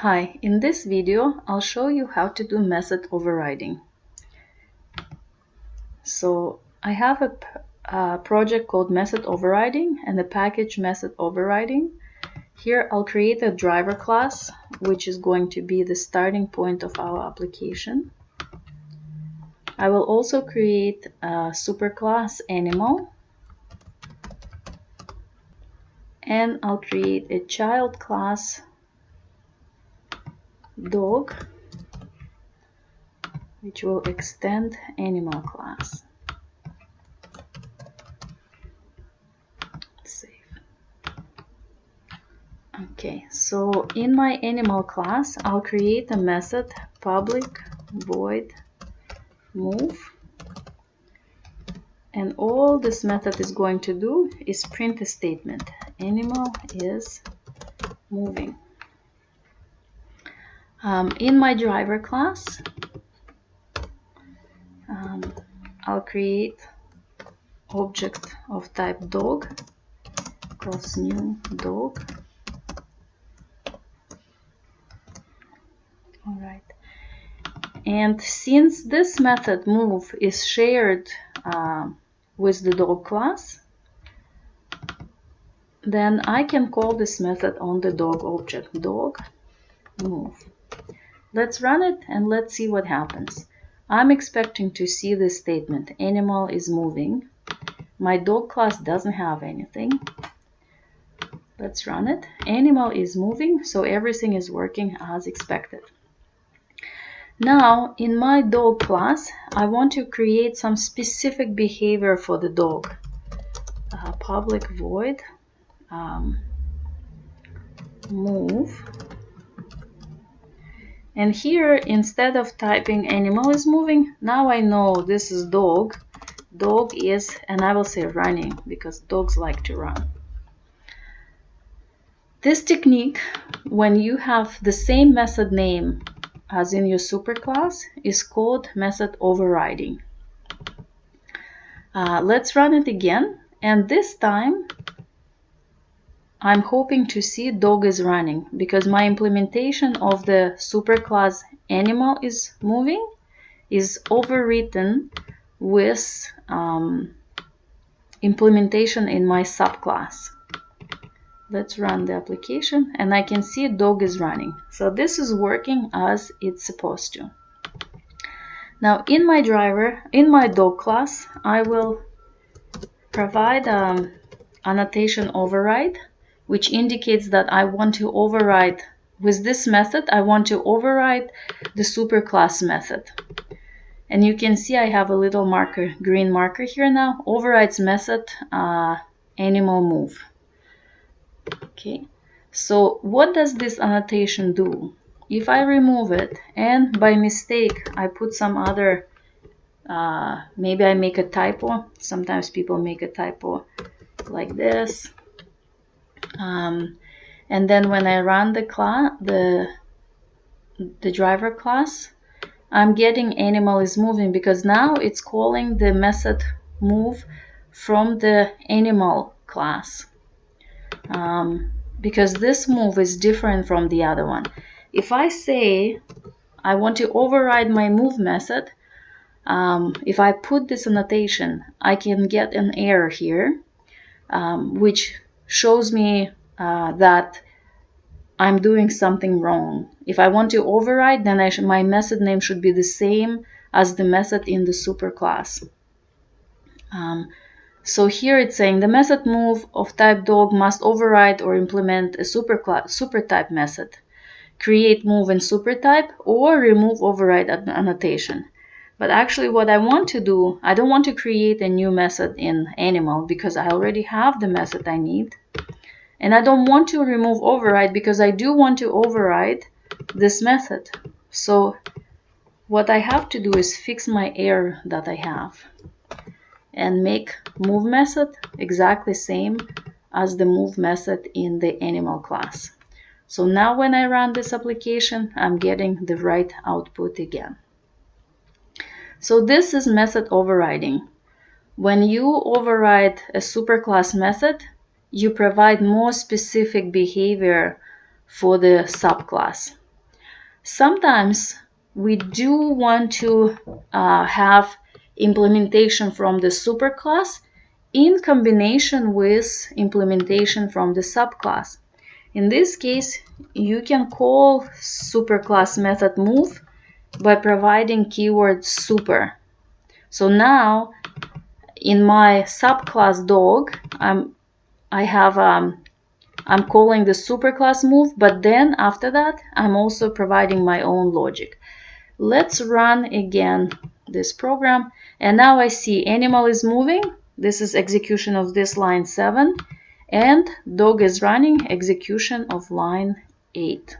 Hi, in this video I'll show you how to do method overriding. So I have a project called method overriding and a package method overriding. Here I'll create a driver class which is going to be the starting point of our application. I will also create a superclass animal, and I'll create a child class dog which will extend animal class. Save. Okay, so in my animal class, I'll create a method public void move, and all this method is going to do is print a statement: animal is moving. In my driver class, I'll create object of type dog, equals new dog. All right. And since this method move is shared with the dog class, then I can call this method on the dog object, dog move. Let's run it and let's see what happens. I'm expecting to see this statement: animal is moving. My dog class doesn't have anything. Let's run it. Animal is moving, so everything is working as expected. Now, in my dog class, I want to create some specific behavior for the dog. Public void move. And here, instead of typing animal is moving, now I know this is dog. Dog is, and I will say running, because dogs like to run. This technique, when you have the same method name as in your superclass, is called method overriding. Let's run it again, and this time I'm hoping to see dog is running, because my implementation of the superclass animal is moving is overwritten with implementation in my subclass. Let's run the application, and I can see dog is running. So this is working as it's supposed to. Now in my driver, in my dog class, I will provide annotation override, which indicates that I want to override with this method. I want to override the superclass method. And you can see I have a little marker, green marker here now, overrides method animal move. Okay, so what does this annotation do? If I remove it and by mistake I put some other, maybe I make a typo. Sometimes people make a typo like this. And then when I run the driver class, I'm getting animal is moving, because now it's calling the method move from the animal class. Because this move is different from the other one. If I say I want to override my move method, if I put this annotation, I can get an error here, which shows me that I'm doing something wrong. If I want to override, then my method name should be the same as the method in the superclass. So here it's saying the method move of type dog must override or implement a supertype method, create move in supertype, or remove override annotation. But actually what I want to do, I don't want to create a new method in animal, because I already have the method I need. And I don't want to remove override, because I do want to override this method. So what I have to do is fix my error that I have and make move method exactly same as the move method in the animal class. So now when I run this application, I'm getting the right output again. So this is method overriding. When you override a superclass method, you provide more specific behavior for the subclass. Sometimes we do want to have implementation from the superclass in combination with implementation from the subclass. In this case, you can call superclass method move by providing keyword super. So now in my subclass dog, I'm calling the superclass move, but then after that, I'm also providing my own logic. Let's run again this program. And now I see animal is moving. This is execution of this line 7. And dog is running, execution of line 8.